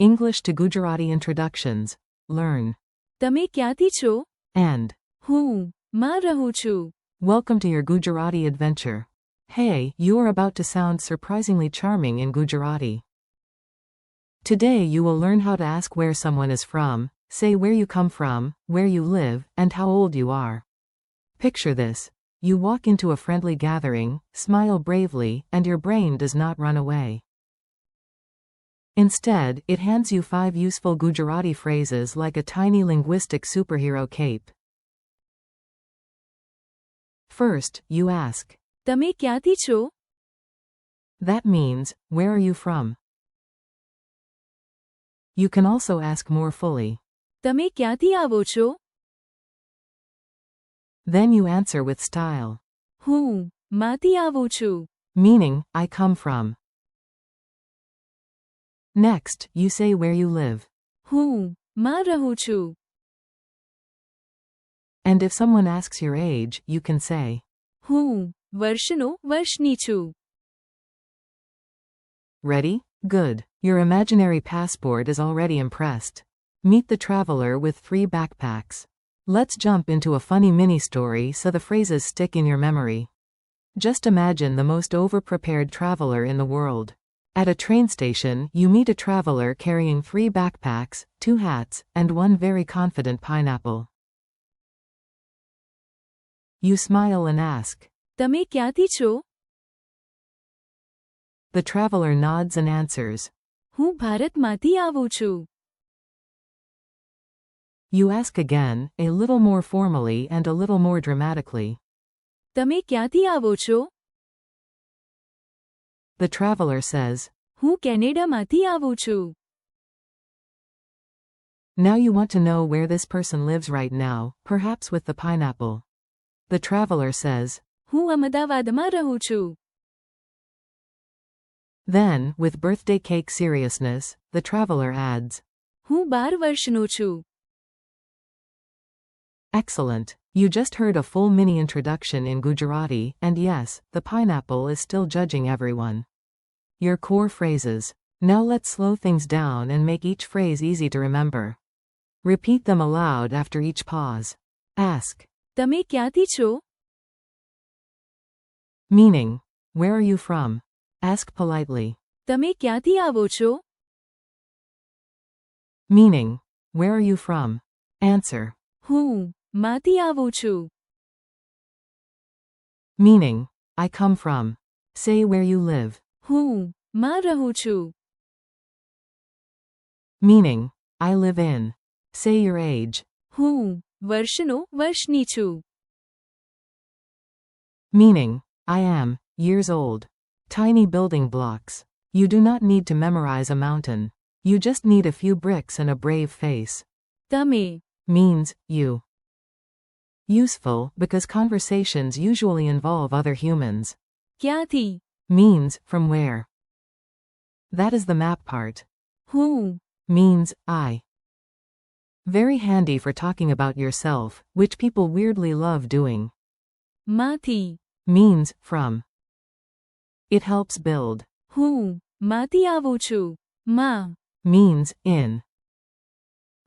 English to Gujarati introductions. Learn. તમે ક્યાંથી છો? And. હું માં રહું છું. Welcome to your Gujarati adventure. Hey, you are about to sound surprisingly charming in Gujarati. Today you will learn how to ask where someone is from, say where you come from, where you live, and how old you are. Picture this. You walk into a friendly gathering, smile bravely, and your brain does not run away. Instead, it hands you 5 useful Gujarati phrases like a tiny linguistic superhero cape. First, you ask. તમે ક્યાંથી છો? That means, where are you from? You can also ask more fully. તમે ક્યાંથી આવો છો? Then you answer with style. હું માંથી આવું છું. Meaning, I come from. Next, you say where you live. હું માં રહું છું. And if someone asks your age, you can say. હું વર્ષની છું. Ready? Good. Your imaginary passport is already impressed. Meet the traveler with 3 backpacks. Let's jump into a funny mini-story so the phrases stick in your memory. Just imagine the most over-prepared traveler in the world. At a train station, you meet a traveler carrying 3 backpacks, 2 hats, and 1 very confident pineapple. You smile and ask. તમે ક્યાંથી છો? The traveler nods and answers. હું ભારતમાંથી આવું છું. You ask again, a little more formally and a little more dramatically. તમે ક્યાંથી આવો છો? The traveler says. હું કેનેડામાંથી આવું છું. Now you want to know where this person lives right now, perhaps with the pineapple. The traveler says. હું અમદાવાદમાં રહું છું. Then, with birthday cake seriousness, the traveler adds. હું 12 વર્ષનો છું. Excellent. You just heard a full mini introduction in Gujarati, and yes, the pineapple is still judging everyone. Your core phrases. Now let's slow things down and make each phrase easy to remember. Repeat them aloud after each pause. Ask. તમે ક્યાંથી છો? Meaning, where are you from? Ask politely. તમે ક્યાંથી આવો છો? Meaning, where are you from? Answer. હું માંથી આવું છું. Meaning, I come from. Say where you live. હું માં રહું છું. Meaning, I live in. Say your age. હું વર્ષની છું. Meaning, I am years old. Tiny building blocks. You do not need to memorize a mountain. You just need a few bricks and a brave face. તમે Means, you. Useful, because conversations usually involve other humans. ક્યાંથી? Means, from where. That is the map part. હું Means, I. Very handy for talking about yourself, which people weirdly love doing. માંથી Means, from. It helps build. હું માંથી આવું છું. માં Means, in.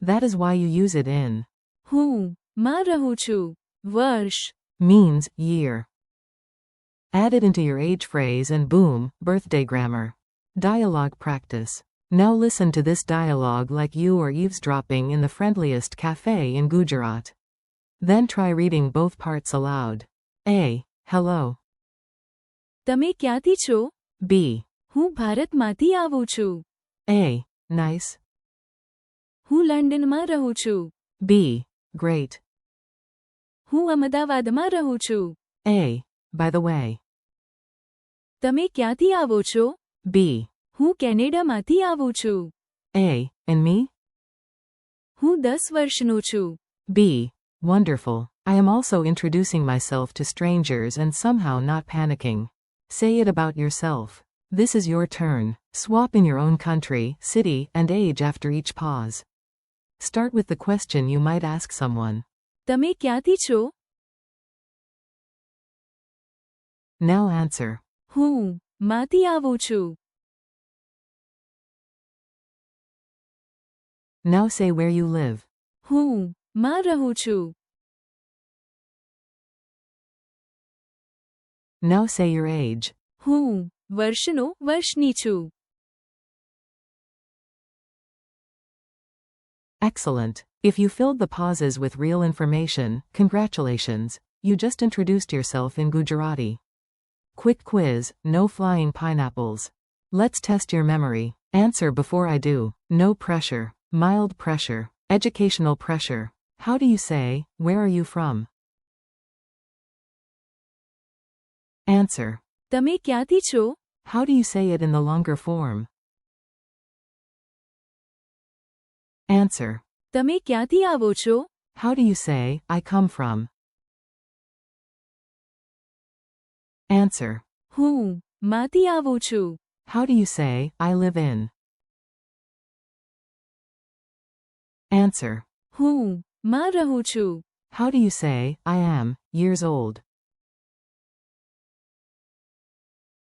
That is why you use it in. હું માં રહું છું. વર્ષ Means, year. Add it into your age phrase and boom, birthday grammar. Dialogue practice. Now listen to this dialogue like you are eavesdropping in the friendliest cafe in Gujarat. Then try reading both parts aloud. A. Hello. તમે ક્યાંથી છો? B. હું ભારતમાંથી આવું છું. A. Nice. હું લંડનમાં રહું છું. B. Great. હું અમદાવાદમાં રહું છું. A. By the way. તમે ક્યાંથી આવો છો? B. હું કેનેડામાંથી આવું છું. A. And me? હું 10 વર્ષનો છું. B. Wonderful. I am also introducing myself to strangers and somehow not panicking. Say it about yourself. This is your turn. Swap in your own country, city, and age after each pause. Start with the question you might ask someone. તમે ક્યાંથી છો? Now answer. હું માથી આવું છું. Now say where you live. હું માં રહું છું. Now say your age. હું વર્ષનો વર્ષની છું. Excellent. If you filled the pauses with real information, congratulations. You just introduced yourself in Gujarati. Quick quiz, no flying pineapples. Let's test your memory. Answer before I do. No pressure. Mild pressure. Educational pressure. How do you say, where are you from? Answer. તમે ક્યાંથી છો? How do you say it in the longer form? Answer. તમે ક્યાંથી આવો છો? How do you say, I come from? Answer. હું માંથી આવું છું. How do you say, I live in? Answer. હું માં રહું છું. How do you say, I am, years old?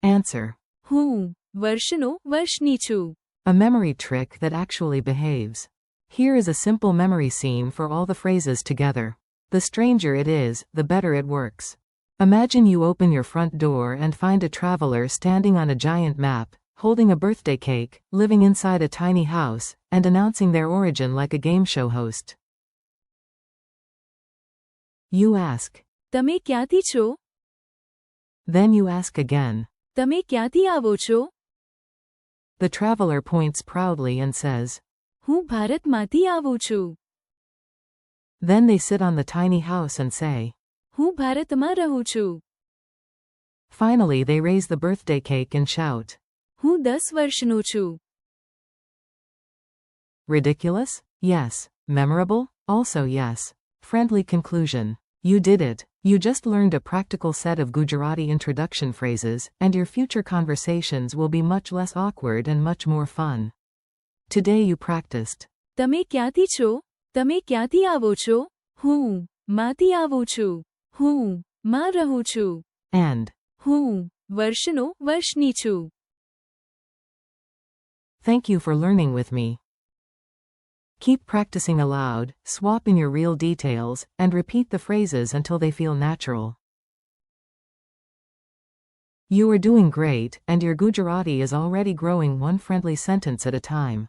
Answer. હું વર્ષનો વર્ષની છું. A memory trick that actually behaves. Here is a simple memory scene for all the phrases together. The stranger it is, the better it works. Imagine you open your front door and find a traveler standing on a giant map, holding a birthday cake, living inside a tiny house, and announcing their origin like a game show host. You ask. તમે ક્યાંથી છો? Then you ask again. તમે ક્યાંથી આવો છો? The traveler points proudly and says. હું ભારતમાંથી આવું છું. Then they sit on the tiny house and say. હું ભારતમાં રહું છું. Finally they raise the birthday cake and shout. હું 10 વર્ષનો છું. Ridiculous? Yes. Memorable? Also yes. Friendly conclusion. You did it. You just learned a practical set of Gujarati introduction phrases, and your future conversations will be much less awkward and much more fun. Today you practiced. તમે ક્યાંથી છો? તમે ક્યાંથી આવો છો? હું માંથી આવું છું. હું માં રહું છું. And. હું વર્ષનો વર્ષની છું. Thank you for learning with me. Keep practicing aloud, swap in your real details, and repeat the phrases until they feel natural. You are doing great, and your Gujarati is already growing one friendly sentence at a time.